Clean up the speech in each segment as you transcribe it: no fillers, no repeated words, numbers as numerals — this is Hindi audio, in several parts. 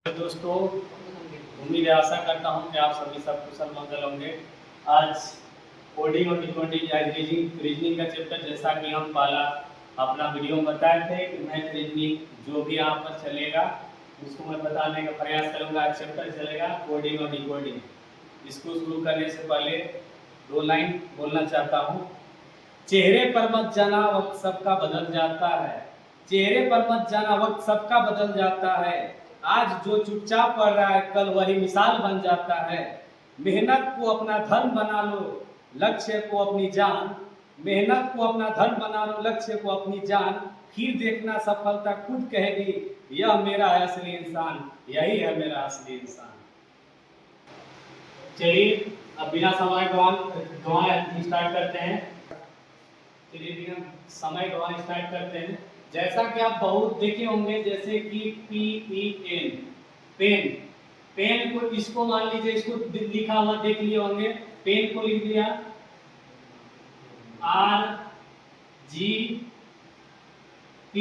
दोस्तों, उम्मीद है आशा करता हूं कि आप सभी सब कुशल मंगल होंगे। आज कोडिंग और डिकोडिंग या रीजनिंग का चैप्टर, जैसा कि हम पहला अपना वीडियो में बताए थे कि मैथ रीजनिंग जो भी यहाँ पर चलेगा उसको मैं बताने का प्रयास करूंगा। आज चैप्टर चलेगा कोडिंग और डिकोडिंग। इसको शुरू करने से पहले दो लाइन बोलना चाहता हूँ। चेहरे पर मत जाना, वक्त सबका बदल जाता है। चेहरे पर मत जाना, वक्त सबका बदल जाता है। आज जो चुपचाप पढ़ रहा है कल वही मिसाल बन जाता है। मेहनत को अपना धन बना लो, लक्ष्य को अपनी जान। मेहनत को अपना धन बना लो, लक्ष्य को अपनी जान। फिर देखना सफलता खुद कहेगी, यह मेरा है असली इंसान, यही है मेरा असली इंसान। चलिए अब बिना समय गवाए स्टार्ट करते हैं। चलिए बिना समय गवाए स्टार्ट करते हैं। जैसा कि आप बहुत देखे होंगे, जैसे कि PEN पेन। पेन को इसको मान लीजिए, इसको लिखा हुआ देख लिए होंगे। पेन को लिख दिया RGP,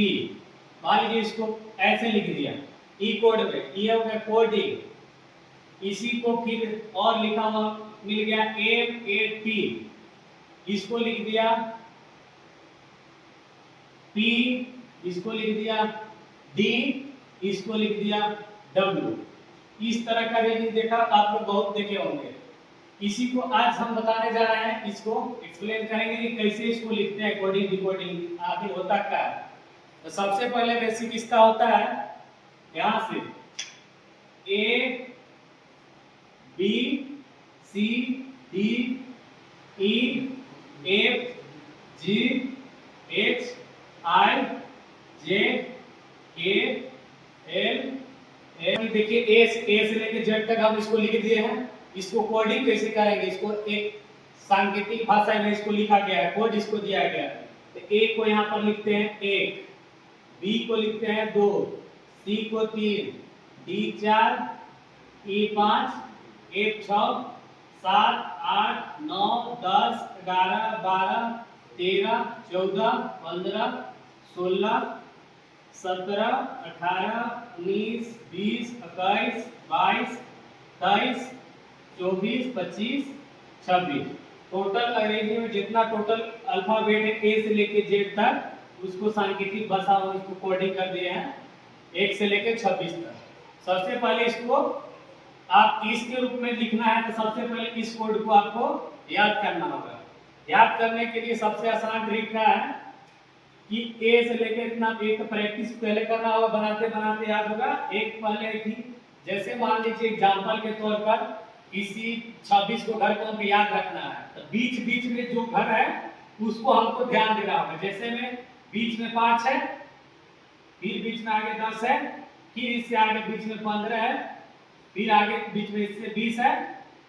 मान लीजिए इसको ऐसे लिख दिया। ई कोड में ई हो गया कोडिंग। इसी को फिर और लिखा हुआ मिल गया MAP, इसको लिख दिया P, इसको लिख दिया D, इसको लिख दिया W। इस तरह का रीजनिंग देखा आप लोग बहुत देखे होंगे। इसी को आज हम बताने जा रहे हैं। इसको एक्सप्लेन करेंगे कि कैसे इसको लिखते हैं, कोडिंग डिकोडिंग आखिर होता क्या है। तो सबसे पहले बेसिक इसका होता है, यहां से A B C D E F G H I J K L। देखिए ए से लेके जेड तक हम इसको लिख दिए हैं। इसको कोडिंग कैसे करेंगे, इसको एक सांकेतिक भाषा में इसको लिखा गया है, कोड इसको दिया गया है। तो ए को यहाँ पर लिखते हैं 1, बी को लिखते हैं 2, सी को 3, डी 4, ई 5, एफ 6, 7, 8, 9, 10, 11, 12, 13, 14, 15, 16, 17, 18, 19, 20, 21, 22, 23, 24, 25, 26। टोटल अंग्रेजी में जितना टोटल अल्फाबेट है ए से लेके जेड तक, उसको सांकेतिक भाषा में इसको कोडिंग कर दिए हैं 1 से लेके 26 तक। सबसे पहले इसको आप इसके रूप में लिखना है, तो सबसे पहले इस कोड को आपको याद करना होगा। याद करने के लिए सबसे आसान तरीका है कि ए से लेकर इतना एक प्रैक्टिस पहले करना होगा, बनाते बनाते याद होगा। एक पहले थी, जैसे मान लीजिए एग्जांपल के तौर पर किसी 26 को घर को हमको याद रखना है, तो बीच बीच में जो घर है उसको हमको ध्यान देना होगा। जैसे में बीच में 5 है, फिर बीच में आगे 10 है, फिर इससे आगे बीच में 15 है, फिर आगे बीच में इससे 20 है,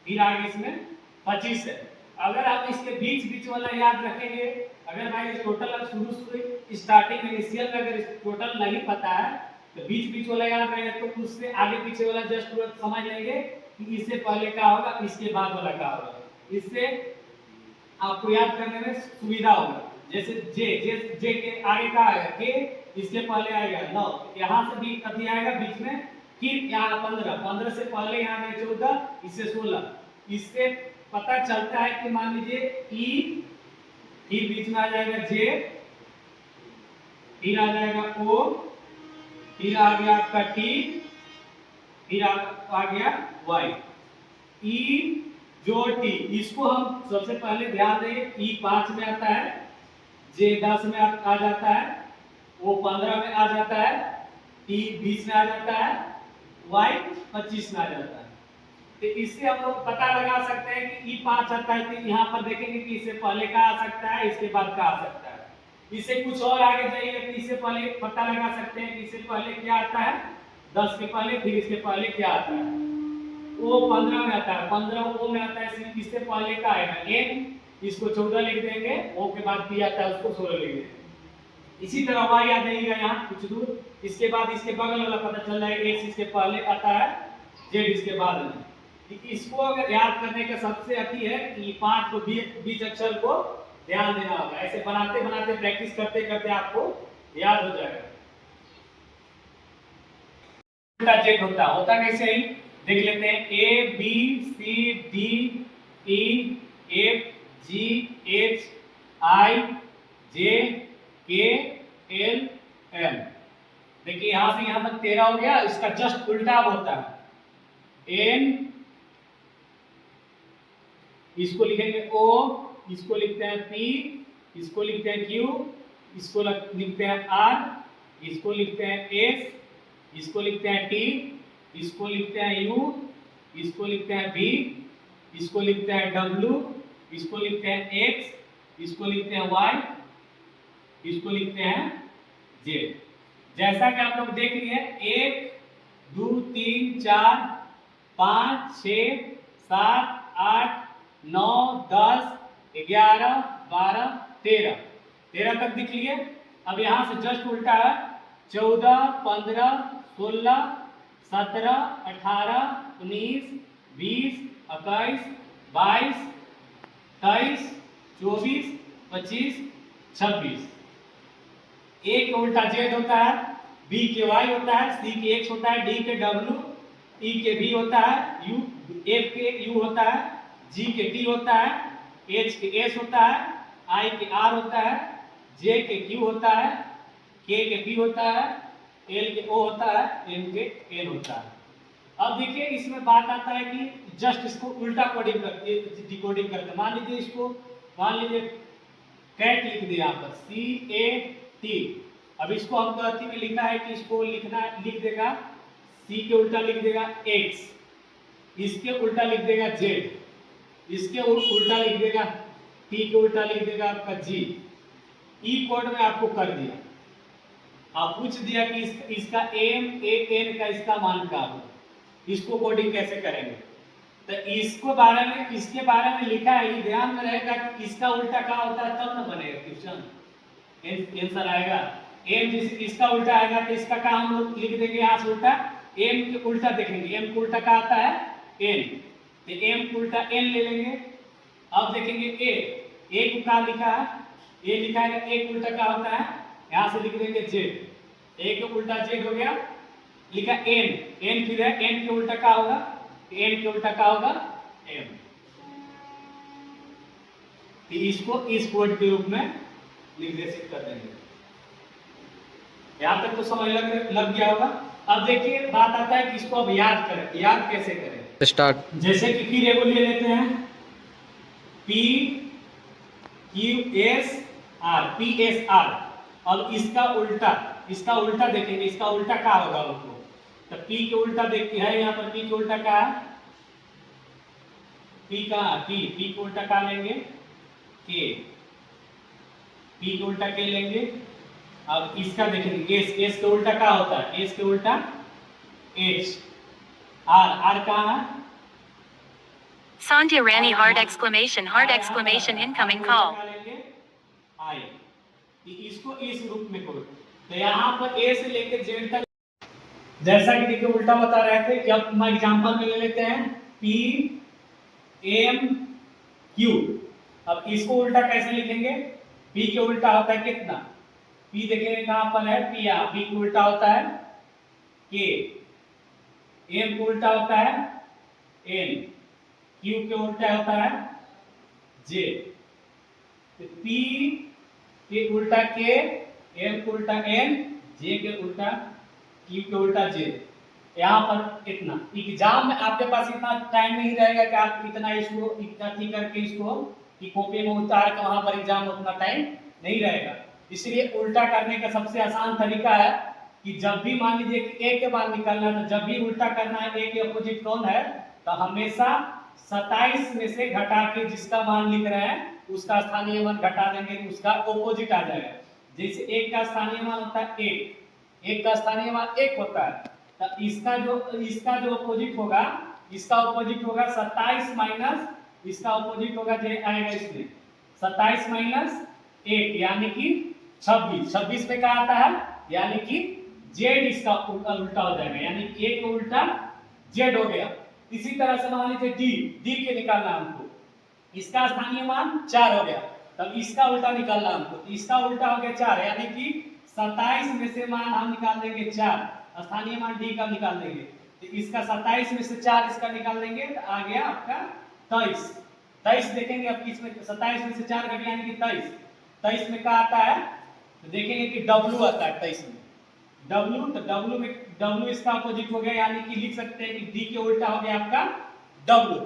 फिर आगे इसमें 25 है। अगर आप इसके बीच बीच वाला याद रखेंगे, अगर भाई टोटल शुरू स्टार्टिंग में इनिशियल में अगर टोटल नहीं पता है तो बीच बीच वाला याद रहेगा, तो उससे आगे पीछे वाला जस्ट समझ लेंगे कि इससे पहले क्या होगा, इसके बाद वाला क्या होगा। इससे आपको याद करने में सुविधा होगा। जैसे जे जे जे के आगे का आएगा के, इसके पहले आएगा 9, यहाँ से भी कभी आएगा बीच में, फिर यहाँ 15, 15 से पहले यहाँ आएगा 14, इससे 16। इससे पता चलता है कि मान लीजिए ई, फिर बीच में आ जाएगा जे, फिर आ जाएगा ओ, फिर आ गया आपका टी, फिर आ गया वाई। ई जो टी, इसको हम सबसे पहले ध्यान दें, ई 5 में आता है, जे 10 में आ जाता है, ओ 15 में आ जाता है, टी 20 में आ जाता है, वाई 25 में आ जाता है। तो इससे हम लोग पता लगा सकते हैं कि ई 5 आता है, तो यहाँ पर देखेंगे कि इससे पहले का आ सकता है, इसके बाद का आ सकता है। इससे कुछ और आगे जाइएगा तो इससे पहले पता लगा सकते हैं कि इससे पहले क्या आता है, 10 के पहले, फिर इसके पहले क्या आता है। वो 15 में आता है, 15 ओ में आता है, इससे पहले का आएगा एन, इसको 14 लिख देंगे, ओ के बाद पी आता है, उसको 16 लिख देंगे। इसी तरह वाई आ जाएगा यहाँ कुछ दूर, इसके बाद इसके बगल वाला पता चल जाएगा, एक्स इसके पहले आता है, जेड इसके बाद में। इसको अगर याद करने का सबसे अति है कि 5 को बीच अक्षर को ध्यान देना होगा। ऐसे बनाते बनाते प्रैक्टिस करते करते आपको याद हो जाएगा। उल्टा जेड होता कैसे ही देख लेते हैं। A B C D E F G H I J K L M. देखिए यहां से यहां तक 13 हो गया, इसका जस्ट उल्टा होता है एन, इसको लिखेंगे ओ, इसको लिखते हैं पी, इसको लिखते हैं क्यू, इसको लिखते हैं आर, इसको लिखते हैं एस, इसको लिखते हैं टी, इसको लिखते हैं यू, इसको लिखते हैं वी, इसको लिखते हैं डब्ल्यू, इसको लिखते हैं एक्स, इसको लिखते हैं वाई, इसको लिखते हैं जेड। जैसा कि आप लोग देख लिए 1 2 3 4 5 6 7 8 9 10 11 12 13 तक दिख लिए। अब यहां से जस्ट उल्टा है 14 15 16 17 18 19 20 21 22 23 24 25 26। ए के उल्टा जेड होता है, बी के वाई होता है, सी के एक्स होता है, डी के डब्ल्यू, ई के वी होता है, यू एफ के यू होता है, जी के टी होता है, एच के एस होता है, आई के आर होता है, जे के क्यू होता है, के पी होता है, एल के ओ होता है, एम के एन होता है। अब देखिए इसमें बात आता है कि जस्ट इसको उल्टा कोडिंग करते डिकोडिंग करते। मान लीजिए इसको, मान लीजिए कैट लिख दिया यहाँ पर सी ए टी। अब इसको हम गलती में लिखा है कि इसको लिख देगा सी के उल्टा लिख देगा एक्स, इसके उल्टा लिख देगा जेड, इसके उल्टा लिख देगा टी के उल्टा लिख देगा आपका जी। ई कोड में आपको कर दिया, आप पूछ दिया कि इसका एम ए एन का इसका मान क्या होगा, इसको कोडिंग कैसे करेंगे। तो इसके बारे में लिखा है, ध्यान में रहेगा कि इसका उल्टा क्या होता है तब न बनेगा क्वेश्चन आंसर आएगा। एम इसका उल्टा आएगा तो इसका क्या हम लोग लिख देंगे यहाँ से उल्टा, एम के उल्टा देखेंगे, एम के उल्टा क्या आता है एन, तो एम के उल्टा एन ले लेंगे। अब देखेंगे ए को क्या लिखा है, ए लिखा है, ए के उल्टा क्या होता है, यहाँ से लिख देंगे जेड, ए के उल्टा जेड हो गया। लिखा एन फिर है, एन के उल्टा क्या होगा, एन के उल्टा क्या होगा एम। इसको इस कोड के रूप में निर्देशित कर देंगे। यहां तक तो समझ लग गया होगा। अब देखिए बात आता है कि इसको अब याद करें, याद कैसे करें स्टार्ट। जैसे कि फिर एगो ले लेते हैं P Q S R, P S R. अब इसका उल्टा देखेंगे, इसका उल्टा क्या होगा उसको, तो पी के उल्टा देखते हैं यहाँ पर, पी के उल्टा क्या है, पी के उल्टा क्या लेंगे के, पी के उल्टा के लेंगे। अब इसका देखेंगे एस के उल्टा क्या होता है, एस के उल्टा एच, आर कहाँ है, Sandhya Rani hard exclamation incoming call. आई, इसको इस रूप में करो। तो यहाँ पर ए से लेकर जेड तक, जैसा कि देखिए उल्टा बता रहे थे कि अब हम एग्जांपल में ले लेते हैं पी एम क्यू। अब इसको उल्टा कैसे लिखेंगे, पी के उल्टा होता है कितना, पी देखेंगे कहां पर है, पी के उल्टा होता है के, एम के उल्टा होता है एन, क्यू के उल्टा होता है जे, पी के उल्टा के, एम के उल्टा एन, जे के उल्टा क्यू के उल्टा जे। यहाँ पर इतना एग्जाम में आपके पास इतना टाइम नहीं रहेगा कि आप इतना इसको इतना ठीक करके इसको कि कॉपी में उतार के वहां पर एग्जाम उतना टाइम नहीं रहेगा। इसलिए उल्टा करने का सबसे आसान तरीका है कि जब भी मान लीजिए कि ए के बाद निकालना है, तो जब भी उल्टा करना है, ए के अपोजिट कौन है, तो हमेशा 27 में से घटा के जिसका मान लिख रहे हैं उसका स्थानीय मान घटा देंगे, उसका अपोजिट आ जाएगा। जैसे एक का स्थानीय मान होता है एक का स्थानीय मान 1 होता है, तो इसका जो अपोजिट होगा, इसका अपोजिट होगा 27 माइनस, इसका अपोजिट होगा जो आएगा इसमें 27 माइनस 1 यानी कि 26 में क्या आता है, यानी कि जेड इसका उल्टा हो जाएगा, यानी ए का उल्टा जेड हो गया। इसी तरह से मान लीजिए डी के निकालना हमको, इसका स्थानीय मान 4 हो गया, तब इसका उल्टा निकालना हमको, इसका उल्टा हो गया 4 यानी कि 27 में से मान हम निकाल देंगे 4, स्थानीय मान डी का निकाल देंगे, तो इसका 27 में से 4 इसका निकाल देंगे तो आ गया आपका 23। 23 देखेंगे अब किसमें 27 में से 4 घटे यानी कि 23। 23 में क्या आता है तो देखेंगे कि W आता है 23 में। W तो W में W इसका अपोजिट हो गया, यानी कि लिख सकते हैं कि D के उल्टा हो गया आपका W।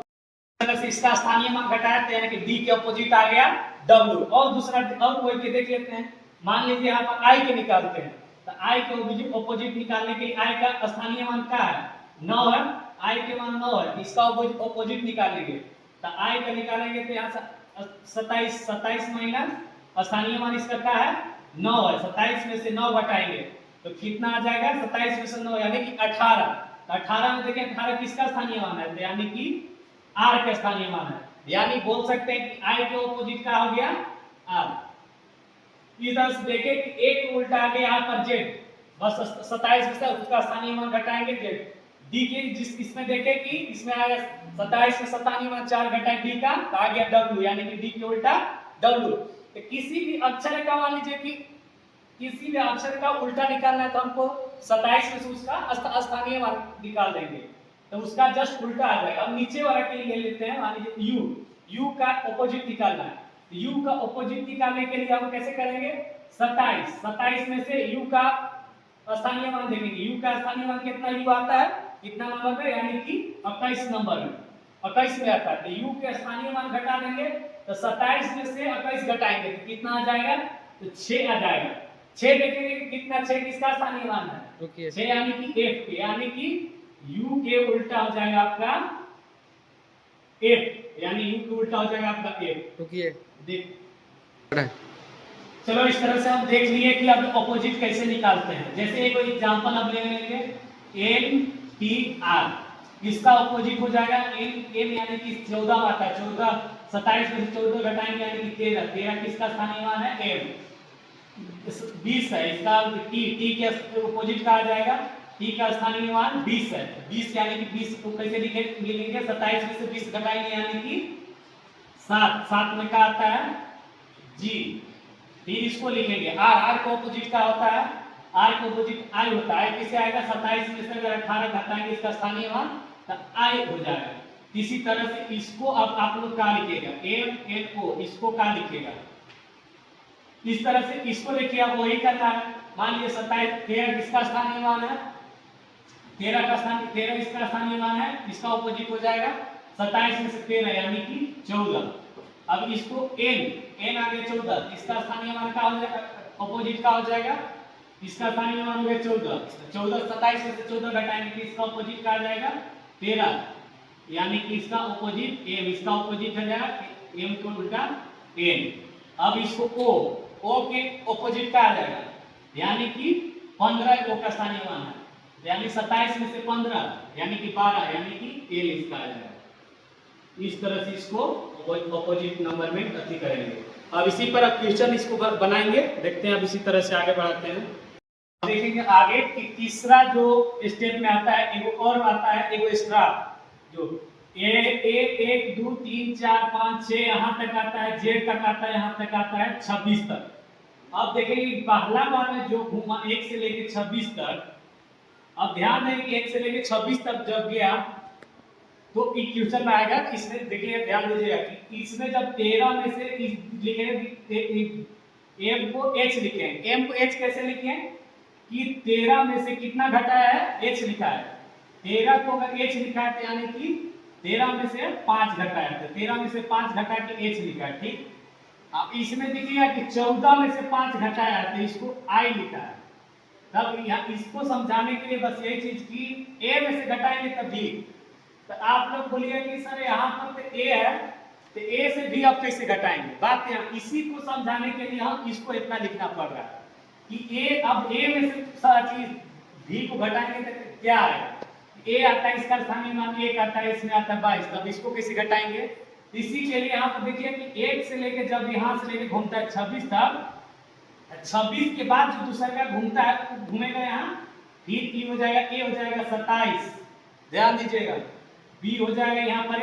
अगर से इसका स्थानीय मान घटाया तो यानी कि D के अपोजिट आ गया W। और दूसरा और कोई के देख लेते हैं, मान लीजिए यहाँ पर I के निकालते हैं, तो I के अपोजिट निकालने के लिए I का स्थानीय मान क्या है 9 है, I के मान 9 है, इसका अपोजिट निकालेंगे तो I का निकालेंगे तो यहाँ 27 माइनस स्थानीय मान इसका क्या है 9 है, 27 में से 9 घटाएंगे तो कितना आ जाएगा 27 में से 9 यानी कि 18। तो 18 में देखिए 18 किसका स्थानीय मान है, तो यानी कि R का स्थानीय मान है, यानी बोल सकते हैं कि I के अपोजिट क्या हो गया R। इधर से देखें कि एक उल्टा आ गया यहाँ पर Z, बस 27 में से उसका स्थानीय मान घटाएंगे Z। D के जिस इसमें देखें कि इसमें आया 27 में स्थानीय मान 4 घटाएं D का तो आ गया W, यानी कि D के उल्टा W। तो किसी भी अक्षर का मान लीजिए कि किसी भी अक्षर का उल्टा निकालना है तो हमको 27 में से उसका स्थानीय मान निकाल देंगे तो उसका जस्ट उल्टा आ जाएगा। अब नीचे वाला के लिए लेते हैं, मान लीजिए U का अपोजिट निकालना है, U का अपोजिट निकालने के लिए हम कैसे करेंगे 27 में से U का स्थानीय मान देखेंगे, U का स्थानीय मान कितना U आता है कितना नंबर पे, यानी कि 21 नंबर में 21 में आता है, तो U के स्थानीय मान घटा देंगे तो 27 में से 21 घटाएंगे तो कितना आ जाएगा तो 6 आ जाएगा। 6 देखेंगे कि कितना 6 किसका स्थानीय मान है 6 यानी कि F के, यानी कि U के उल्टा हो जाएगा आपका F, यानी U के उल्टा हो जाएगा आपका F। रुकिए देख चलो इस तरह से हम देख लिए कि अब अपोजिट कैसे निकालते हैं। जैसे एक एग्जांपल अब ले लेंगे NPR, इसका अपोजिट हो जाएगा N यानी कि 14 आता है 14, 27 में से 14 घटाएंगे यानी कि 13, 13 किसका स्थानीय मान है M। 20 है इसका T के अपोजिट का आ जाएगा, T का स्थानीय मान 20 है, 20 यानी कि 20 को कैसे लिखेंगे 27 में से 20 घटाएंगे यानी कि 7, 7 में क्या आता है G, फिर इसको लिखेंगे R का अपोजिट क्या होता है R का अपोजिट I होता है, किसे आएगा 27 में से अगर 18 घटाएंगे इसका स्थानीय मान तो I हो जाएगा। इसी तरह से इसको अब आप लोग क्या लिखेगा MNO, इसको क्या लिखेगा इस तरह से, इसको देखिए अब वही करना है। मान लीजिए 27 13 किसका स्थानीय मान है 13 इसका स्थानीय मान है, इसका अपोजिट हो जाएगा 27 में से 13 यानी कि 14। अब इसको n आगे 14, इसका स्थानीय मान का हो जाएगा अपोजिट का हो जाएगा, इसका स्थानीय मान हो गया 14, 27 में से 14 घटाएंगे तो इसका अपोजिट का आ जाएगा 13, यानी कि इसका अपोजिट m, इसका अपोजिट हो जाएगा m को उल्टा n। अब इसको o के अपोजिट का आ जाएगा, यानी कि 15 O का स्थानीय मान है, यानी 27 में से 15 यानी कि 12, यानी कि l इसका आ जाएगा। इस तरह से इसको अपोजिट नंबर में अति करेंगे। अब इसी पर अब क्वेश्चन इसको बनाएंगे, देखते हैं अब इसी तरह से आगे बढ़ाते हैं। देखेंगे आगे कि तीसरा जो स्टेप में आता है एगो और आता है एगो एक्स्ट्रा, जो ए 1 2 3 4 5 6 यहाँ तक आता है, Z तक आता है, यहाँ तक आता है 26 तक। अब देखेंगे पहला बार में जो घूमा 1 से लेके 26 तक, अब ध्यान दें कि 1 से लेके 26 तक जब गया तो एक क्वेश्चन में आएगा, इसमें देखिए ध्यान दीजिएगा कि इसमें जब 13 में से लिखेंगे m को h लिखेंगे, m को h कैसे लिखें कि 13 में से कितना घटाया है h लिखा है, 13 को अगर h लिखा है तो यानी कि 13 में से 5 घटाया है, 13 में से 5 घटा के h लिखा है, ठीक। अब इसमें देखिएगा कि 14 में से 5 घटाया है तो इसको I लिखा है। तब यहाँ इसको समझाने के लिए बस यही चीज की a में से घटाएंगे तब b, तो आप लोग बोलिए कि सर यहाँ पर तो a है तो a से b अब कैसे घटाएंगे, बात यहाँ इसी को समझाने के लिए हम इसको इतना लिखना पड़ रहा है कि a, अब a में से सारा चीज b को घटाएंगे तो क्या आएगा, a आता है इसका स्थानीय मान 1 आता है, इसमें आता है 22, तब इसको कैसे घटाएंगे। इसी के लिए यहाँ पर देखिए कि 1 से लेके जब यहाँ से लेके घूमता है 26 तक, 26 के बाद जो दूसरा का घूमता है घूमेगा यहाँ, फिर e हो जाएगा a हो जाएगा 27, ध्यान दीजिएगा, b हो जाएगा यहाँ पर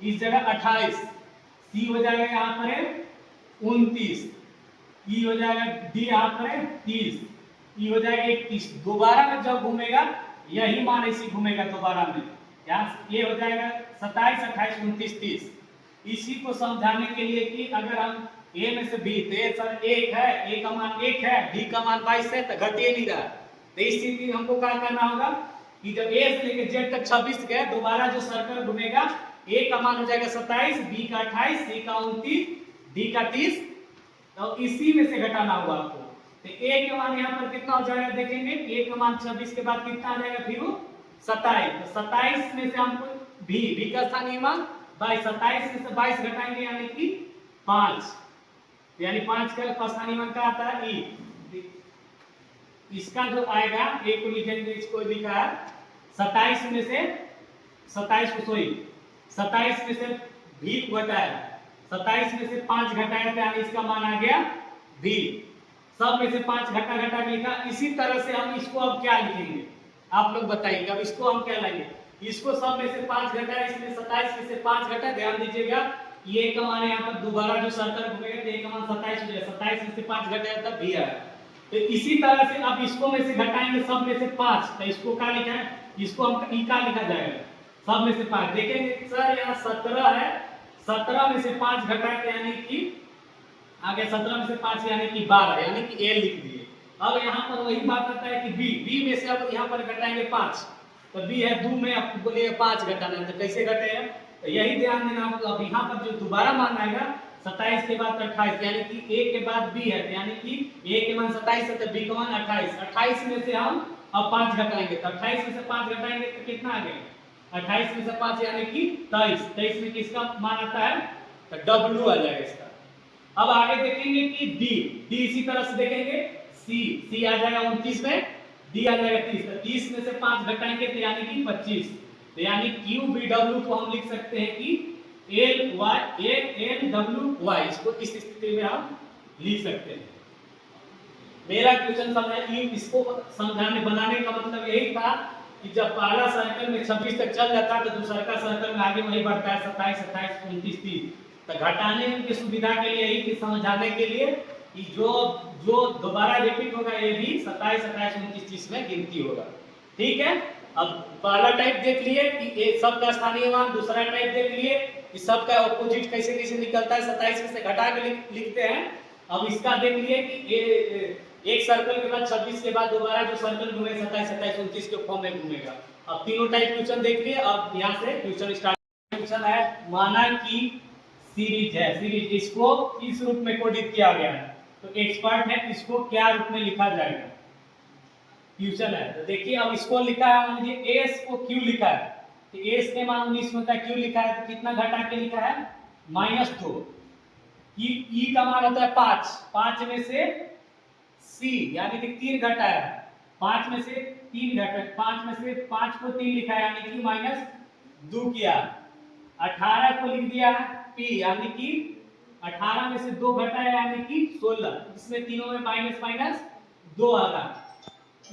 इस जगह 28, c हो जाएगा यहाँ पर 29, e हो जाएगा d यहाँ पर 30, ई हो जाएगा 31। दोबारा में जब घूमेगा यही मान ऐसे घूमेगा दोबारा में, यहाँ ये हो जाएगा 27, 28, 29, 30। इसी को समझाने के लिए कि अगर हम ए में से बी, तो ए सर 1 है, ए का मान 1 है, बी का मान 22 है, तो घट ही नहीं रहा। तो इस स्थिति में हमको क्या करना होगा कि जब ए से लेकर जेड तक 26 गए, दोबारा जो सर्कल घूमेगा ए का मान हो जाएगा 27, बी का 28, सी का 29, डी का 30। तो इसी में से घटाना होगा आपको। तो ए के मान यहाँ पर कितना हो जाएगा देखेंगे, ए का मान 26 के बाद कितना आ जाएगा फिर वो 27। तो 27 में से हमको बी का स्थानीय मान 22, 27 में से 22 घटाएंगे यानी कि 5, यानी 5 का स्थानीय मान क्या आता है ई। इसका जो आएगा ए को लिखेंगे, इसको लिखा है 27 में से 27 को सॉरी 27 में से भी घटाया, 27 में से 5 घटाया तो यानी इसका मान आ गया भी। सब में से 5 घटा घटा के लिखा। इसी तरह से हम इसको अब क्या लिखेंगे आप लोग बताइए, अब इसको हम क्या लाएंगे, इसको सब में से 5 घटा, इसमें 27 में से 5 घटा। ध्यान दीजिएगा ये का मान यहाँ पर दोबारा जो सर्कल घूमेगा तो ये का मान 27 हो जाएगा, 27 में से 5 घटाया तब भी आया। तो इसी तरह से अब इसको में से घटाएंगे सब में से 5, तो इसको क्या लिखा है, इसको हम ई का लिखा जाएगा सब में से 5। देखेंगे सर यहाँ 17 है, 17 में से 5 घटाए तो यानी कि आगे 17 में से 5 यानी कि 12, यानी कि ए लिख दिए। अब यहाँ पर वही बात आता है कि बी में से अब यहाँ पर घटाएंगे 5, तो बी है 2 में अब बोलिए 5 घटाना है, तो कैसे घटेगा, तो यही ध्यान देना आपको। अब यहाँ पर जो दोबारा मान आएगा 27 के बाद 28, यानी कि ए के बाद बी है, यानी कि ए के मान 27 है तो बी का मान 28। 28 में से हम अब 5 घटाएंगे, तो 28 में से 5 घटाएंगे तो कितना आ गया 28 में से 5 यानी कि 23। 23 में किसका मान आता है, तो डब्ल्यू आ जाएगा इसका। अब आगे देखेंगे कि डी इसी तरह से देखेंगे, सी आ जाएगा 29 में, डी आ जाएगा 30। तो 30 में से 5 घटाएंगे तो यानी कि 25। तो यानी क्यू बी डब्ल्यू को हम लिख सकते हैं कि एल डब्ल्यू वाई। इसको इस स्थिति में हम लिख सकते हैं। मेरा क्वेश्चन समझ, इसको समझाने बनाने का मतलब यही था कि जब पहला सर्कल में 26 तक चल जाता है तो दूसरा का सर्कल में आगे वही बढ़ता है 27, 28, 29, 30। तो घटाने की सुविधा के लिए यही समझाने के लिए कि जो दोबारा रिपीट होगा ये भी 27, 28, 29, 30 में गिनती होगा। ठीक है, अब पहला टाइप देख लिए कि ये सब का स्थानीय मान, दूसरा टाइप देख लिए कि सब का ऑपोजिट कैसे कैसे निकलता है, 27 में से घटा के लिखते हैं। अब इसका देख लिए कि एक सर्कल के बाद 26 के बाद दोबारा जो सर्कल घूमे 27, 28, 29 के फॉर्म में घूमेगा। अब तीनों टाइप क्वेश्चन देख लिए। अब यहाँ से क्वेश्चन स्टार्ट। क्वेश्चन है माना कि सीरीज है, सीरीज इसको इस रूप में कोडित किया गया है, तो एक्सपर्ट है इसको क्या रूप में लिखा जाएगा। क्वेश्चन है तो देखिए, अब इसको लिखा है, मान लीजिए एस को क्यू लिखा है, तो एस के मान 19 होता है, क्यू लिखा है तो कितना घटा के लिखा है -2। ई का मान होता है 5 में से सी यानी कि 3 घटा है, 5 में से 3 घटा, 5 में से 5 को 3 लिखा है यानी कि -2 किया। 18 को लिख दिया पी यानी कि 18 में से 2 घटा है यानी कि 16। इसमें तीनों में माइनस माइनस 2 आ रहा।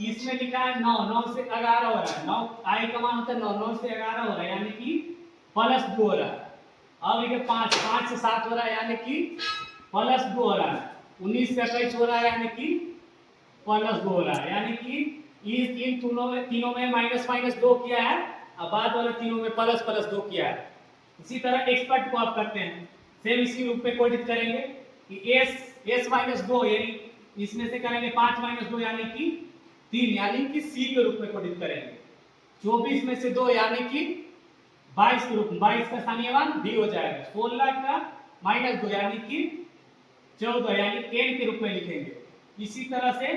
इसमें लिखा है 9 से 11 हो रहा है, 9 आई का मान होता है 9 से 11 हो रहा है यानी कि +2 हो रहा है। अब लिखे 5 से 7 हो रहा है यानी कि +2 हो रहा है। 19 से 21 हो रहा है यानी कि +2 हो रहा है, यानी कि इन तीनों में माइनस माइनस 2 किया है, अब बाद वाले तीनों में ++2 किया है। इसी तरह एक्सपर्ट को आप करते हैं, सेम इसी रूप में कोडित करेंगे कि s -2 यानी इसमें से करेंगे 5 - 2 यानी कि 3 यानी कि सी के रूप में कोडित करेंगे। 24 में से 2 यानी कि 22 के रूप में, 22 का स्थानीय मान भी हो जाएगा। 16 का -2 यानी कि 14 यानी n के रूप में लिखेंगे। इसी तरह से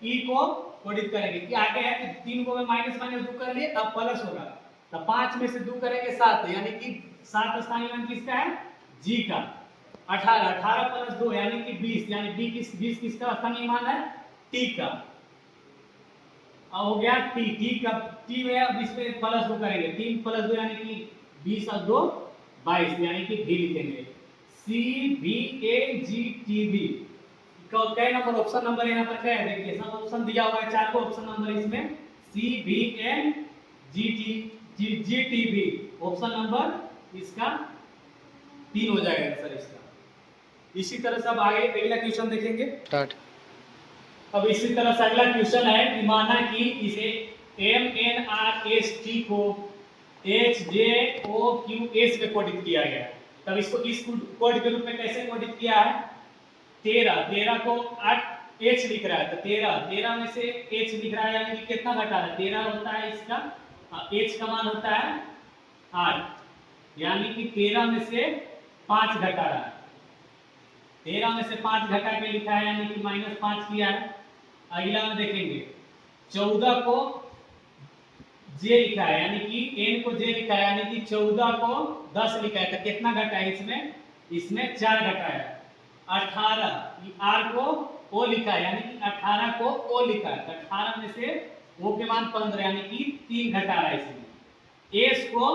ई को कोडित करेंगे कि आगे है कि 3 को में माइनस माइनस 2 कर लिए अब प्लस होगा, तो 5 में से 2 करेंगे 7 यानी कि 7 स्थानीय मान किसका है जी का। 18 + 2 यानी कि 20 यानी 20 किसका स्थानीय मान है टी का। अब हो गया टी में अब इसमें +2 करेंगे, 3 + 2 यानी कि 20 और 2 22 यानी कि भी लिखेंगे। CVAGTV कई नंबर ऑप्शन नंबर यहाँ पर क्या है देखिए, सब ऑप्शन दिया हुआ है, 4 को ऑप्शन नंबर इसमें CVAGTV ऑप्शन नंबर इसका 3 हो जाएगा सर इसका। इसी तरह से अब आगे अगला क्वेश्चन देखेंगे। स्टार्ट। अब इसी तरह से अगला क्वेश्चन है कि माना कि इसे MNRST को HJOQS में कोडित किया गया है। तब इसको इस कोड के रूप में कैसे कोडित किया है? 13 को 8 H लिख रहा है, तो 13 में से H लिख रहा है, यानी कि कितना घटा रहा है? 13 होता है इसका, H का मान होता है 8, यानी कि 13 में से 5 घटा रहा है। 13 में से 5 घटा के लिखा है, यानी कि -5 किया है। अगला में देखेंगे 14 को J लिखा है, यानी कि N को J लिखा है, यानी कि 14 को 10 लिखा है, तो कितना घटा है इसमें 4 घटा है। 18 R को O लिखा है, यानी कि 18 को O लिखा है, तो 18 में से O के मान 15, यानी कि 3 घटा रहा है इसमें। S को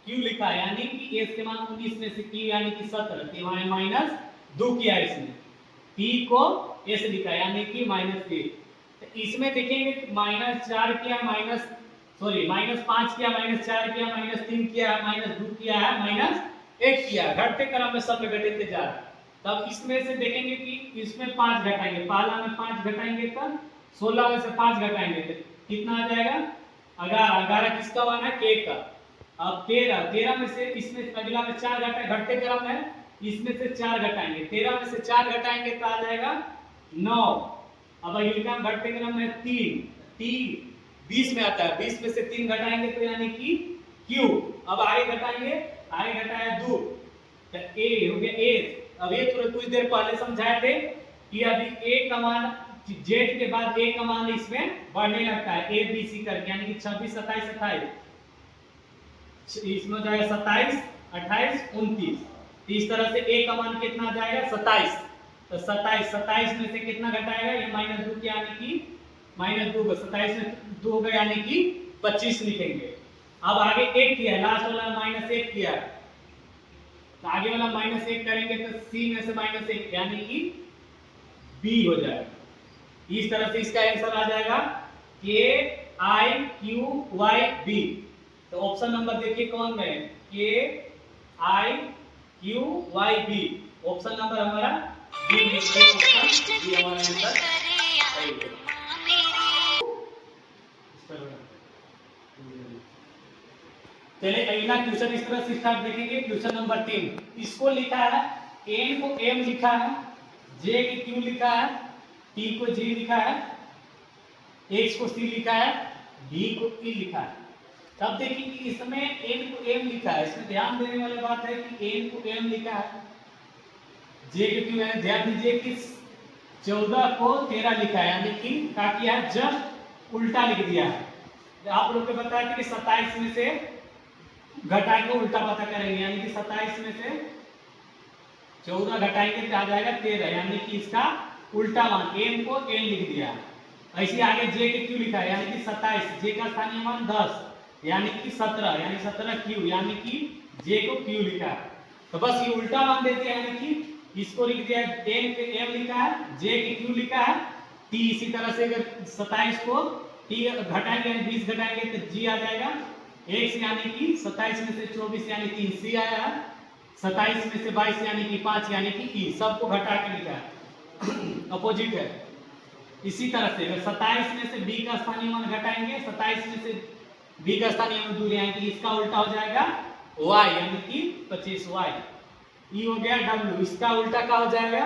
Q लिखा है, यानी कि S के मान 19 में से Q यानी कि 17, तो -2 किया है इसमें। P को S लिखा है, यानी कि -1, तो इसमें देखेंगे -4 किया, -5 किया, -4 किया, -3 किया, -2 किया है, -1 किया, घटते क्रम में सब घटते जा रहा है। तब इसमें से देखेंगे कि इसमें 5 घटाएंगे, पहला में 5 घटाएंगे, तब 16 में से 5 घटाएंगे तो कितना आ जाएगा? 11 किसका मान है? K का। अब 13 में से इसमें अगला में 4 घटते क्रम है, इसमें से 4 घटाएंगे, 13 में से 4 घटाएंगे तो आ जाएगा 9। अब अगला घटते क्रम में 3 20 में आता है, 20 में से 3 घटाएंगे तो यानी कि Q। अब आगे घटाया 2, तो A हो गया A। अब ये कुछ देर पहले समझाए थे कि अभी A का मान Z के बाद A का मान इसमें बढ़ने लगता है, A B C करके, यानी कि 26 27 28, इसमें जाएगा 27 28 29, इस तरह से A का मान कितना आ जाएगा? 27, तो 27 में से कितना घटाएगा? ये -2 किया, यानी कि -2 को 27 में 2 होगा, यानी कि 25 लिखेंगे। अब आगे 1 किया, लास्ट वाला -1 किया, तो आगे वाला -1 करेंगे तो C में से -1, यानी कि B हो जाएगा। इस तरह से इसका आंसर आ जाएगा KIQYB। तो ऑप्शन नंबर देखिए कौन में? KIQYB, ऑप्शन नंबर हमारा B हमारा आंसर सही है। चलिए अगला क्वेश्चन इस तरह से स्टार्ट देखेंगे। क्वेश्चन नंबर 3, इसको लिखा है, N को M लिखा है, J को Q लिखा है, T को G लिखा है, H को C लिखा है, D को E लिखा है। तब देखिए कि इसमें N को M लिखा है, इसमें ध्यान देने वाली बात है कि N को M लिखा है, J को Q है। ध्यान दीजिए कि 14 को 13 लिखा है, यानी कि क्या किया है? जस्ट उल्टा लिख दिया है। आप लोग को बताया कि 27 में से घटा के उल्टा पता करेंगे, यानी कि 27 में से 14 घटाएंगे तो आ जाएगा 13, यानी कि इसका उल्टा मान M को N लिख दिया। ऐसे आगे J के Q लिखा है, यानी कि 27, J का स्थानीय मान 10, यानी कि 17, यानी 17 Q, यानी कि J को Q लिखा है। तो बस ये उल्टा मान देते हैं, यानी कि इसको लिख दिया, N के M लिखा है, J के Q लिखा है, T इसी तरह से अगर 27 को T घटाएंगे 20 घटाएंगे तो G आ जाएगा X, यानी कि 27 में से 24 यानी कि C आया है, 27 में से 22 यानी कि 5 यानी कि E, सबको घटा के लिखा है, अपोजिट है। इसी तरह से अगर 27 में से B का स्थानीय मान घटाएंगे, 27 में से B का स्थानीय मान दूर आएंगे, इसका उल्टा हो जाएगा Y, यानी कि 25Y। E हो गया W, इसका उल्टा क्या हो जाएगा?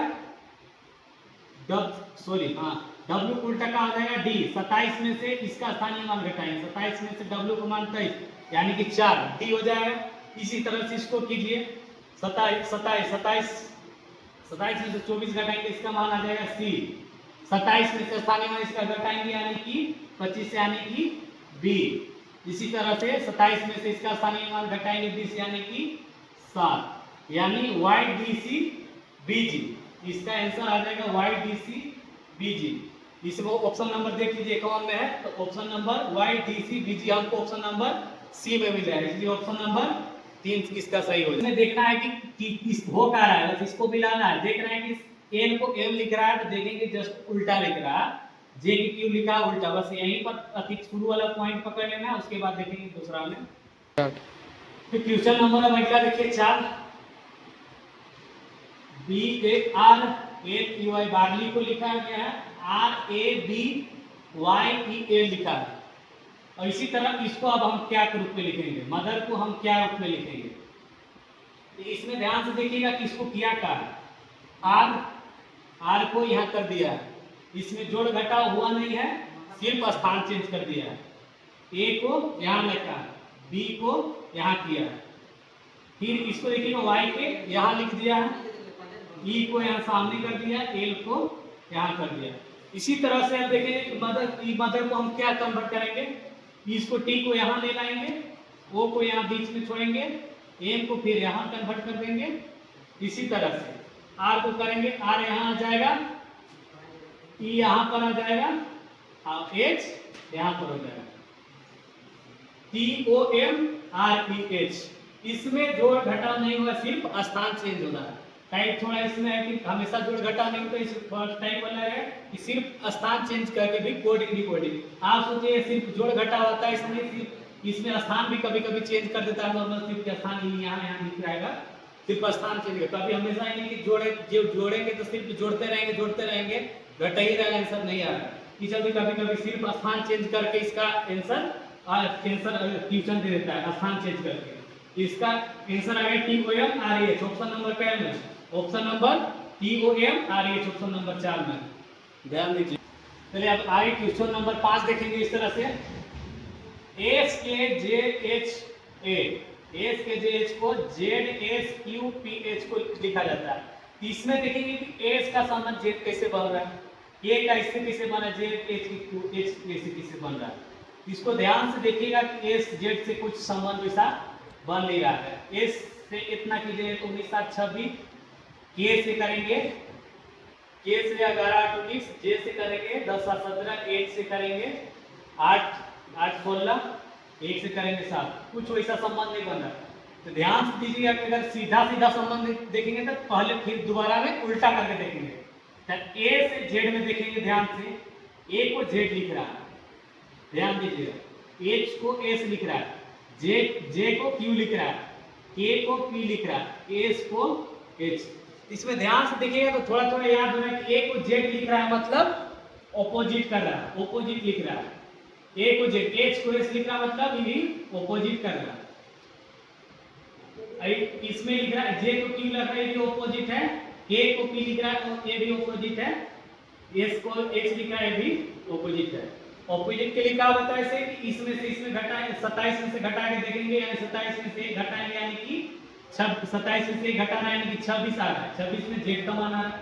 W को उल्टा क्या हो जाएगा? D। 27 में से इसका स्थानीय मान घटाएंगे, 27 में से W का मान 23, यानी कि 4, D हो जाएगा। इसी तरह से इसको कीजिए, 27 में से 24 घटाएंगे, इसका मान आ जाएगा C। 27 में से स्थानीय मान इसका घटाएंगे, यानी कि 25, यानी कि B। इसी तरह से 27 में से इसका स्थानीय मान घटाएंगे 20, यानी कि 7, यानी YDC BG। इसका आंसर आ जाएगा YDC BG। इसमें ऑप्शन नंबर देख लीजिए कौन में है, तो ऑप्शन नंबर YDC BG हमको ऑप्शन नंबर C में मिला है, इसलिए ऑप्शन नंबर 3 किसका सही हो जाएगा। देखना है कि किस हो क्या रहा है, बस इसको मिलाना है। देख रहे हैं कि N को M लिख रहा है, तो देखेंगे जस्ट उल्टा लिख रहा है, J की Q लिखा है उल्टा, बस यहीं पर अधिक शुरू वाला पॉइंट पकड़ लेना, उसके बाद देखेंगे दूसरा में। फिर क्वेश्चन नंबर अगला देखिए 4, BARLY को लिखा गया है RABYEA लिखा है। और इसी तरह इसको अब हम क्या के रूप में लिखेंगे, मदर को हम क्या रूप में लिखेंगे। तो इसमें ध्यान से देखिएगा कि इसको किया क्या है, आर को यहाँ कर दिया है, इसमें जोड़ घटाव हुआ नहीं है, सिर्फ स्थान चेंज कर दिया है। ए को यहाँ लिखा है, बी को यहाँ किया है, फिर इसको देखिएगा वाई के यहाँ लिख दिया है, ई को यहाँ सामने कर दिया, एल को यहाँ कर दिया। इसी तरह से आप देखें मदर को हम क्या कन्वर्ट करेंगे, इसको टी को यहाँ ले लाएंगे, ओ को यहाँ बीच में छोड़ेंगे, एम को फिर यहाँ कन्वर्ट कर देंगे। इसी तरह से आर को करेंगे, आर यहाँ आ जाएगा, ई यहाँ पर आ जाएगा और एच यहाँ पर हो जाएगा, TOMREH। इसमें जोड़ घटाव नहीं हुआ, सिर्फ स्थान चेंज होना है। टाइप थोड़ा इसमें है कि हमेशा जोड़ घटाव नहीं होता, इस टाइप वाला है कि सिर्फ स्थान चेंज करके भी कोडिंग डिकोडिंग। आप सोचिए सिर्फ जोड़ घटाव होता है, इसमें सिर्फ इसमें स्थान भी कभी कभी चेंज कर देता है, नॉर्मल सिर्फ स्थान ही यहाँ लिख रहेगा, सिर्फ स्थान चेंज करता। कभी हमेशा नहीं कि जोड़ेंगे तो सिर्फ जोड़ते रहेंगे, घटा ही रहेगा, आंसर नहीं आ रहा। इस कभी कभी सिर्फ स्थान चेंज करके इसका आंसर ट्यूशन दे देता है, स्थान चेंज करके। इसका आंसर आ गया TOMREH। ऑप्शन नंबर क्या है, option number TOMREH, option number 4 में ध्यान दीजिए। चलिए अब आगे क्वेश्चन नंबर 5 देखेंगे। इस तरह से SKJH को ZSQPH को लिखा जाता है। इसमें देखेंगे कि एस का संबंध जेड कैसे बन रहा है, ए का इससे कैसे बना, जेड एच कैसे बन रहा है। इसको ध्यान से देखिएगा कि एस जेड से कुछ संबंध वैसा बन नहीं रहा है। एस से इतना कीजिए 19 7 26, के से करेंगे, के से 11 8 19, जे से करेंगे 10 7 17, 8 से करेंगे 8 8 16, 1 से करेंगे 7, कुछ वैसा संबंध नहीं बन रहा। तो ध्यान से दीजिएगा कि अगर सीधा सीधा संबंध देखेंगे तो पहले फिर दोबारा में उल्टा करके देखेंगे। तो ए से जेड में देखेंगे, ध्यान से ए को जेड लिख रहा है, ध्यान दीजिएगा, एच को एस लिख रहा है, जे को क्यू लिख रहा है, के को पी लिख रहा है, एस को एच। इसमें ध्यान से देखिएगा तो थोड़ा थोड़ा याद होना है कि ए को जेड लिख रहा है मतलब ऑपोजिट कर रहा है, ऑपोजिट लिख रहा है। ए को जेड, एच को एस लिख रहा है मतलब ये ऑपोजिट कर रहा है। इसमें लिख रहा है जे को क्यू लिख रहा है, ये भी ऑपोजिट है, के को पी लिख रहा है तो ये भी ऑपोजिट है, एस को एच लिख रहा है, ये भी ऑपोजिट है। ऑपोजिट के लिए क्या होता है ऐसे कि इसमें से इसमें घटाएंगे, 27 में से घटा के देखेंगे, यानी 27 में से घटाएंगे यानी कि 27 में से घटाना यानी कि 26 आ रहा है, 26 में जेड का मान आ रहा है।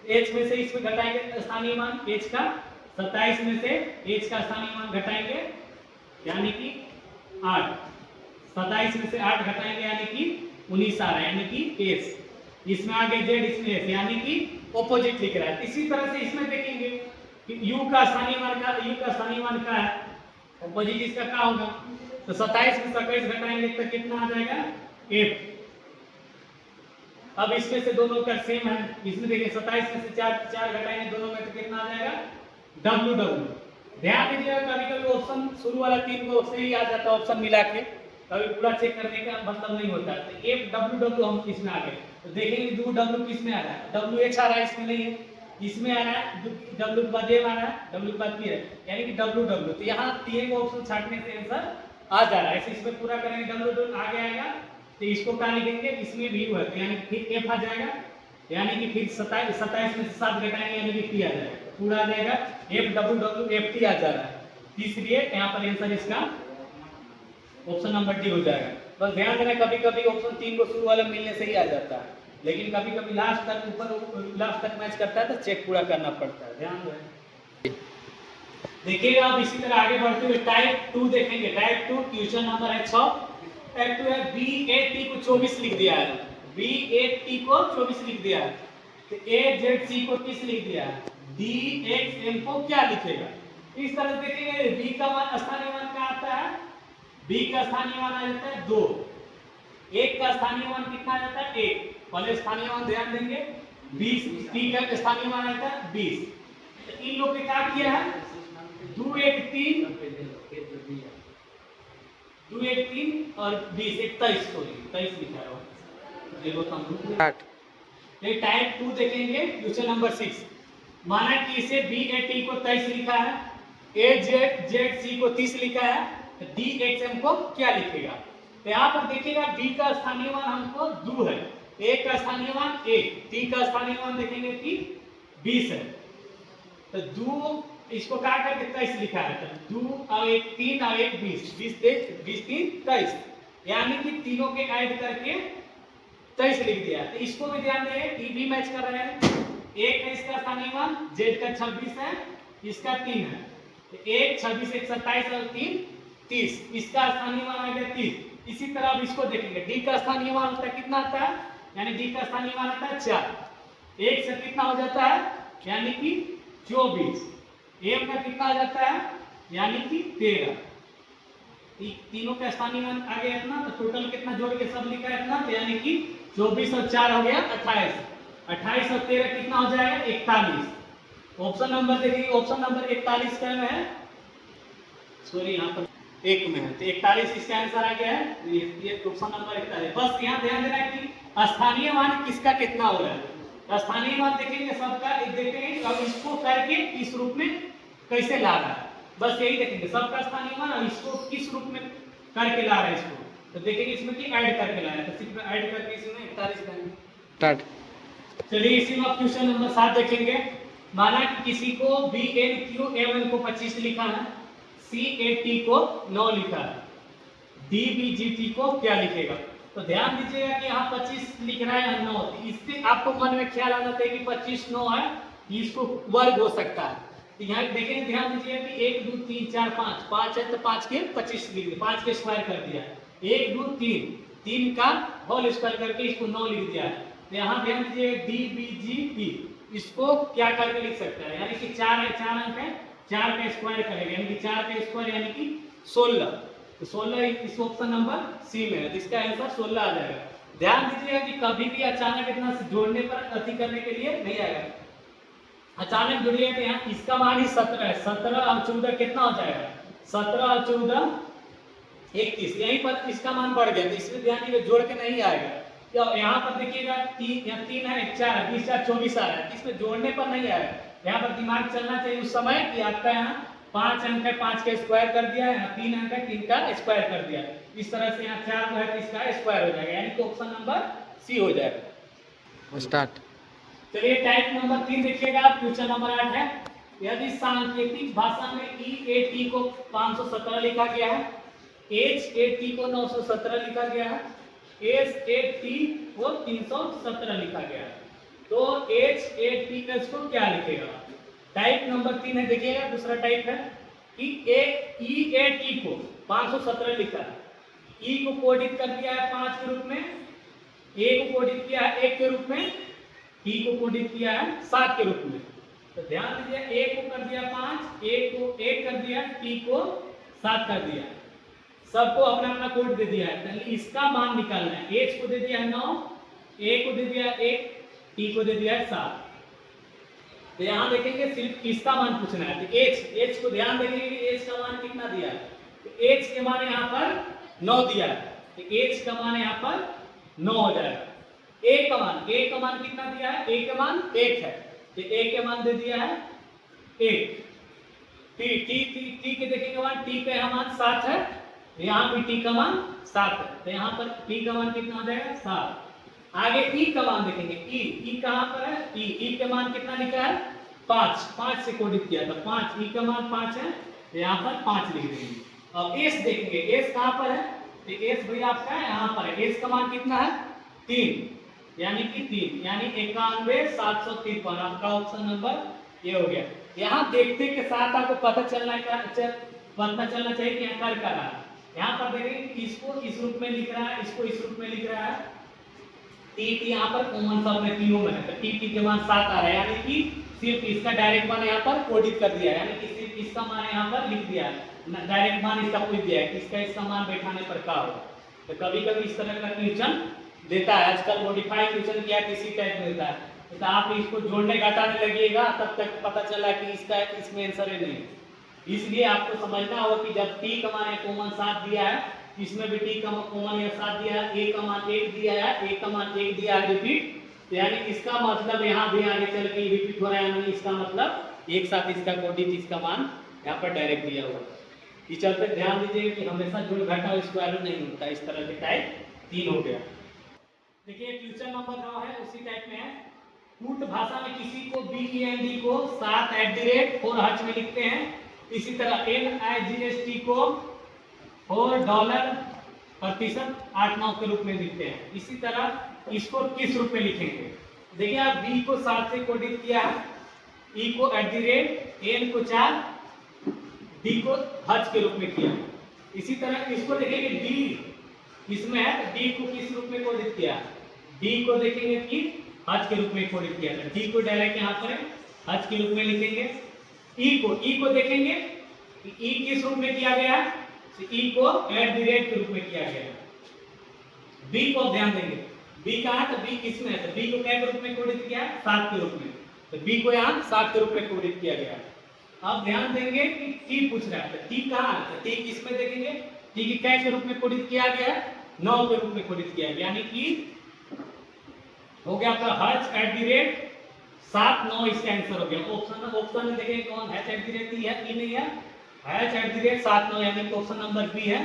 एच में से इसमें घटाएंगे स्थानीय मान एच का, 27 में से एच का स्थानीय मान घटाएंगे यानी कि 8, 27 में से 8 घटाएंगे यानी कि 19 आ रहा है, यानी कि एस। इसमें आगे जेड, इसमें एस, यानी कि ऑपोजिट लिख रहा है। इसी तरह से इसमें देखेंगे कि u का स्थानीय मान क्या है, ऑपोजिट इसका क्या होगा। तो 27 में 27 घटाएंगे तो कितना आ जाएगा, f। अब इसमें से दोनों का सेम है, इसमें देखिए 27 में से 4 घटाएंगे दोनों में तो कितना आ जाएगा, w। ध्यान दीजिएगा कभी कभी ऑप्शन शुरू वाला 3 को से ही आ जाता है, ऑप्शन मिला के कभी पूरा चेक करने का मतलब नहीं होता। तो f w हम इसमें आ गए तो देखेंगे दो w किस में आ रहा है, wh आ रहा है, इसमें नहीं है, इसमें आ रहा है w के बाद m आ रहा है, w के बाद p है, यानी कि w। तो यहाँ तीन को ऑप्शन छाटने से आंसर आ जा रहा है। ऐसे इसमें पूरा करेंगे w आगे आएगा तो इसको क्या लिखेंगे, इसमें भी है तो यानी कि फिर f आ जाएगा, यानी कि फिर 27 में से 7 घटाएंगे यानी कि p आ जाएगा, पूरा आ जाएगा f w f t आ जा रहा है। इसलिए यहाँ पर आंसर इसका ऑप्शन नंबर डी हो जाएगा। बस ध्यान देना कभी कभी ऑप्शन 3 को शुरू वाले मिलने से ही आ जाता है, लेकिन कभी कभी लास्ट तक मैच करता है तो चेक पूरा करना पड़ता है, ध्यान दें। देखिएगा अब इसी तरह आगे बढ़ते हुए टाइप 2 देखेंगे। टाइप 2 क्वेश्चन नंबर है 6। टाइप 2 है BAT को 24 लिख दिया है, BAT को 24 लिख दिया है, तो AZC को 30 लिख दिया है, DXM को क्या लिखेगा। इस तरह देखेंगे B का मान स्थानीय मान क्या आता है, B का स्थानीय मान आ जाता है 2, 1 का स्थानीय मान कितना आ जाता है 1, पहले स्थानीय मान ध्यान देंगे, 20 T का स्थानीय मान आता है 20। तो इन लोग ने क्या किया है 2 1 3 और 20 23 लिखा है, ये टाइप 2 देखेंगे क्वेश्चन नंबर 6। माना कि इसे बी ए टी को 23 लिखा है, ए जेड जेड सी को 30 लिखा है, तो डी एक्स एम को क्या लिखेगा? तो यहाँ पर देखिएगा बी का स्थानीय मान हमको 2 है, ए का स्थानीय मान 1, टी का स्थानीय मान देखेंगे कि 20 है, तो 2 इसको क्या करके 23 लिखा है, तो 2 और 1 3 और 1 20, 20 3 23, यानी कि तीनों के ऐड करके 23 लिख दिया। तो इसको भी ध्यान दें, टी भी मैच कर रहे हैं, एक है इसका स्थानीय मान, जेड का 26 है, इसका 3 है, तो 1 26 1 27 और 3 30, इसका स्थानीय मान आ गया 30। इसी तरह अब इसको देखेंगे, डी का स्थानीय मान होता है कितना आता है, यानी डी का स्थानीय मान आता है 4, 1 से कितना हो जाता है, यानी कि 24, एम का कितना आ जाता है, यानी कि 13, तीनों का स्थानीय मान आ गया इतना, तो टोटल कितना जोड़ के सब लिखा है इतना, तो यानी कि 24 और 4 हो गया 28, 28 और 13 कितना हो जाएगा 41। ऑप्शन नंबर देखिए, ऑप्शन नंबर 41 का है, सॉरी यहाँ पर एक में है, तो 41 इसका आंसर आ गया है, ये ऑप्शन नंबर 41। बस यहाँ ध्यान देना है कि स्थानीय मान किसका कितना हो रहा है, स्थानीय मान देखेंगे सबका, देखेंगे अब इसको करके इस रूप में कैसे ला रहा है, बस यही देखेंगे सबका स्थानीय मान और इसको किस रूप में करके ला रहा है इसको, तो देखेंगे इसमें कि ऐड करके ला रहा है, तो सिर्फ ऐड करके इसमें 41 करेंगे स्टार्ट। चलिए इसी में क्वेश्चन नंबर 7 देखेंगे। माना कि किसी को B N Q M N को 25 लिखा है, सी ए टी को 9 लिखा है, डी बी जी टी को क्या लिखेगा? तो ध्यान दीजिएगा कि यहाँ 25 लिख रहा है या 9, इससे आपको मन में ख्याल आना चाहिए कि 25 9 है, इसको वर्ग हो सकता है, तो यहाँ देखेंगे ध्यान दीजिएगा कि 1 2 3 4 5, 5 है तो 5 के 25 लिख दिया, 5 के स्क्वायर कर दिया, 1 2 3, 3 का होल स्क्वायर करके इसको 9 लिख दिया है। तो यहाँ ध्यान दीजिएगा डी बी जी टी, इसको क्या करके लिख सकता है, यानी कि 4 है, 4 अंक है, 4 का स्क्वायर करेगा, यानी कि 4 का स्क्वायर यानी कि 16, तो 16 इस ऑप्शन नंबर सी में है, तो इसका आंसर 16 आ जाएगा। ध्यान दीजिएगा कि कभी भी अचानक इतना जोड़ने पर अति करने के लिए नहीं आएगा, अचानक जुड़िए तो यहाँ इसका मान ही 17 है, 17 और 14 कितना हो जाएगा, 17 और 14 31, यहीं पर इसका मान बढ़ गया, तो इसमें ध्यान दीजिए जोड़ के नहीं आएगा। तो यहाँ पर देखिएगा 3 है 4 20 4 24 आ रहा है, इसमें जोड़ने पर नहीं आएगा, यहाँ पर दिमाग चलना चाहिए उस समय कि आपका यहाँ 5 अंक है, 5 का स्क्वायर कर दिया है, 3 अंक है, 3 का स्क्वायर कर दिया, इस तरह से यहाँ 4 जो है तो इसका स्क्वायर हो जाएगा, यानी कि ऑप्शन नंबर सी हो जाएगा। स्टार्ट। चलिए टाइप नंबर 3 देखिएगा, क्वेश्चन नंबर 8 है, यदि सांकेतिक भाषा में ई ए टी को 517 लिखा गया है, एच ए टी को 917 लिखा गया है, एस ए टी को 317 लिखा गया है, तो एच ए टी को क्या लिखेगा? टाइप नंबर 3 है, देखिएगा दूसरा टाइप है कि ई ए टी को 517 लिखा है, ई को कोडित कर दिया है 5 के रूप में, ए को कोडित किया है 1 के रूप में, टी को कोडित किया है 7 के रूप में। तो ध्यान दीजिए, ए को कर दिया 5, ए को 1 कर दिया, टी को 7 कर दिया, सबको अपना अपना कोड दे दिया है, तो इसका मान निकालना है। एच को दे दिया है 9, ए को दे दिया है 1, टी को दे दिया है 7। तो यहाँ देखेंगे सिर्फ इसका मान पूछना है, तो एच को ध्यान देंगे कि एच का मान कितना दिया है, तो एच के मान यहाँ पर 9 दिया है, तो एच का मान यहाँ पर 9 हो जाएगा। ए का मान कितना दिया है, ए का मान 1 है, तो ए के मान दे दिया है 1। टी के देखेंगे मान, टी का यहाँ मान 7 है, यहाँ भी टी का मान 7 है, तो यहाँ पर टी का मान कितना हो जाएगा 7। आगे ई का मान देखेंगे, ई कहाँ पर है, ई के मान कितना लिखा है 5 से कोडित किया था 5, ई का मान 5 है, तो यहाँ पर 5 लिख देंगे। अब एस देखेंगे, एस कहाँ पर है, तो एस भैया आपका यहाँ पर है, एस का मान कितना है 3, यानी कि 3, यानी 91,753, आपका ऑप्शन नंबर ये हो गया। यहाँ देखते के साथ आपको पता चलना चाहिए कि यहाँ कर क्या रहा है। यहाँ पर देखेंगे इसको इस रूप में लिख रहा है, इसको इस रूप में लिख रहा है, टी यहाँ पर कॉमन सब में तीनों में है, तो टी के मान 7 आ रहा है, यानी कि सिर्फ इसका डायरेक्ट मान यहाँ पर कोडित कर दिया है, यानी कि सिर्फ इसका मान यहाँ पर लिख दिया है, डायरेक्ट मान इसका पूछ दिया है कि इसका मान बैठाने पर क्या होगा। तो कभी कभी इस तरह का क्वेश्चन देता है, आजकल मॉडिफाइड क्वेश्चन किया किसी टाइप में देता है, तो आप इसको जोड़ने घटाने लगिएगा तब तक पता चला कि इसमें आंसर है नहीं। इसलिए आपको समझना होगा कि जब टी का मान कॉमन 7 दिया है, इसमें भी टी का कॉमन 7 दिया है, ए का मान 1 दिया है, ए का मान 1 दिया है, रिपीट तो यानी इसका मतलब यहाँ भी आगे चल के रिपीट हो रहा है, यानी इसका मतलब एक साथ इसका कोडित इसका मान यहाँ पर डायरेक्ट दिया हुआ है। इस चलते ध्यान दीजिए कि हमेशा जो घटा स्क्वायर नहीं होता, इस तरह के टाइप 3 हो गया। देखिए क्वेश्चन नंबर 9 है, उसी टाइप में है। कूट भाषा में किसी को BEND को 7@4 में लिखते हैं, इसी तरह NIGST को $4 प्रतिशत 8-9 के रूप में लिखते हैं। इसी तरह इसको किस रूप में लिखेंगे? देखिए आप बी को 7 से कोडित किया है, ई को @ एन को 4, डी को हज के रूप में किया। इसी तरह इसको देखेंगे डी इसमें है, तो डी को किस रूप में कोडित किया? डी को देखेंगे कि हज के रूप में कोडित किया था, डी को डायरेक्ट यहाँ पर हज के रूप में लिखेंगे। ई को देखेंगे कि ई किस रूप में किया गया है, ई को @ के रूप में किया गया है। बी को ध्यान देंगे, बी कहाँ है, तो बी किसमें है, तो बी को क्या के रूप में कोडित किया है, 7 के रूप में, तो बी को यहाँ 7 के रूप में कोडित किया गया है। अब ध्यान देंगे कि टी पूछ रहा है, तो टी कहाँ है, तो टी किसमें देखेंगे, टी की क्या के रूप में कोडित किया गया है, 9 के रूप में कोडित किया गया, यानी कि हो गया आपका हज @ 7 9 इसका आंसर हो गया। ऑप्शन में देखेंगे कौन है, @ ई है, ई नहीं है, हज @ 7 9 यानी कि ऑप्शन नंबर बी है।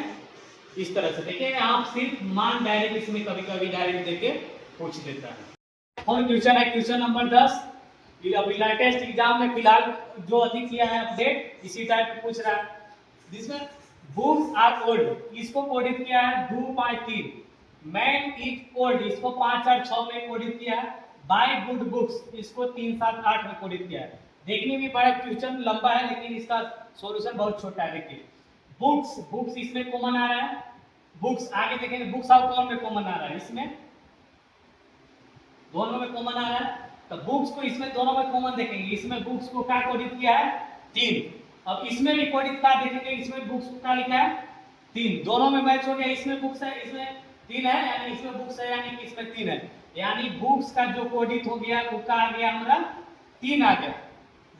इस तरह से देखिए आप सिर्फ मान डायरेक्ट इसमें कभी-कभी डायरेक्ट देके पूछ देता है। और क्वेश्चन है क्वेश्चन नंबर 10, अभी लेटेस्ट एग्जाम में फिलहाल जो अधिक किया है अपडेट, इसी टाइप पूछ रहा है, जिसमें बुक्स आर ओल्ड, इसको कोडित किया है 2 5 3, मैन इज ओल्ड, इसको 5 8 6 में कोडित किया है, बाय गुड बुक्स, इसको 3 7 8 में कोडित किया है। देखने में बड़ा क्वेश्चन लंबा है, लेकिन इसका सॉल्यूशन बहुत छोटा है। देखिए बुक्स इसमें कॉमन आ रहा है, बुक्स आगे देखेंगे, बुक्स और कौन में कॉमन आ रहा है, इसमें दोनों में कॉमन आ रहा है, तो बुक्स को इसमें दोनों में कॉमन देखेंगे, इसमें बुक्स को क्या कोडित किया है 3, अब इसमें भी कोडित क्या देखेंगे, इसमें बुक्स को क्या लिखा है 3, दोनों में मैच हो गया, इसमें बुक्स है इसमें 3 है, यानी इसमें बुक्स है यानी कि इसमें 3 है, यानी बुक्स का जो कोडित हो गया वो क्या आ गया हमारा 3 आ गया,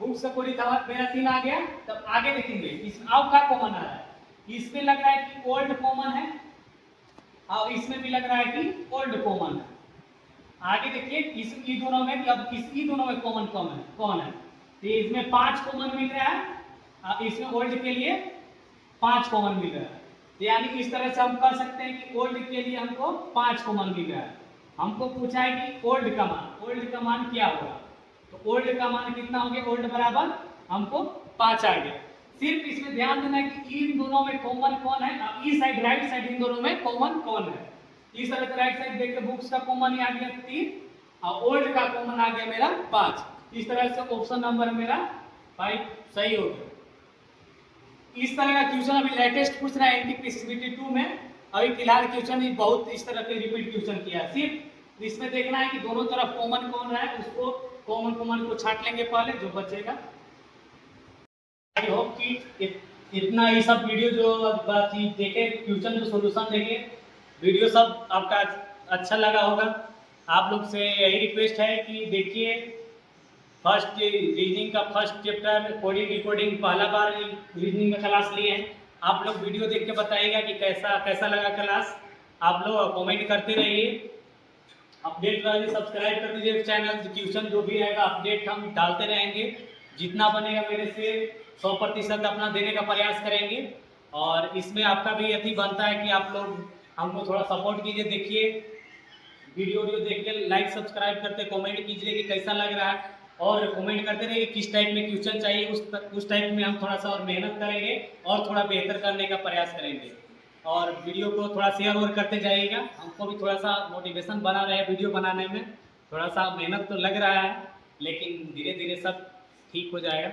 बुक्स का कोडित मेरा 3 आ गया। तब आगे देखेंगे इसमें अब क्या कॉमन आ रहा है, इसमें लग रहा है कि ओल्ड कॉमन है, और इसमें भी लग रहा है कि ओल्ड कॉमन है। आगे देखिए इस ई दोनों में, अब इस ई दोनों में कॉमन कौन है, तो इसमें 5 कॉमन मिल रहा है, इसमें ओल्ड के लिए 5 कॉमन मिल रहा है, तो यानी इस तरह से हम कह सकते हैं कि ओल्ड के लिए हमको 5 कॉमन मिल रहा है। हमको पूछा है कि ओल्ड का मान क्या होगा, तो ओल्ड का मान कितना हो गया, ओल्ड बराबर हमको 5 आ गया। सिर्फ इसमें ध्यान देना है कि इन दोनों में कॉमन कौन है, अब ई साइड राइट साइड इन दोनों में कॉमन कौन है, इस तरह राइट साइड देख के बुक्स का कॉमन ही आ गया 3 और ओल्ड का कॉमन आ गया मेरा 5, इस तरह से ऑप्शन नंबर मेरा 5 सही हो गया। इस तरह का क्वेश्चन अभी लेटेस्ट पूछ रहा है NTPC 2 में, अभी फिलहाल क्वेश्चन ही बहुत इस तरह के रिपीट क्वेश्चन किया है, सिर्फ इसमें देखना है कि दोनों तरफ कॉमन कौन रहा है, उसको कॉमन को छांट लेंगे पहले, जो बचेगा। आई होप कि इतना ही सब वीडियो जो देखे क्वेश्चन जो सोल्यूशन देखे वीडियो सब आपका अच्छा लगा होगा। आप लोग से यही रिक्वेस्ट है कि देखिए फर्स्ट रीजनिंग का फर्स्ट चैप्टर कोडिंग डिकोडिंग पहला बार रीजनिंग का क्लास लिए हैं, आप लोग वीडियो देख के बताइएगा कि कैसा लगा क्लास, आप लोग कमेंट करते रहिए, अपडेट रहिए, सब्सक्राइब कर दीजिए चैनल, ट्यूशन जो भी रहेगा अपडेट हम डालते रहेंगे, जितना बनेगा मेरे से 100% अपना देने का प्रयास करेंगे। और इसमें आपका भी यही बनता है कि आप लोग हमको थोड़ा सपोर्ट कीजिए, देखिए वीडियो देख के लाइक सब्सक्राइब करते कमेंट कीजिए कि कैसा लग रहा है, और कमेंट करते रहिए किस टाइप में क्वेश्चन चाहिए, उस टाइप में हम थोड़ा सा और मेहनत करेंगे और थोड़ा बेहतर करने का प्रयास करेंगे। और वीडियो को थोड़ा शेयर और करते जाइएगा, हमको भी थोड़ा सा मोटिवेशन बना रहे वीडियो बनाने में, थोड़ा सा मेहनत तो लग रहा है लेकिन धीरे धीरे सब ठीक हो जाएगा।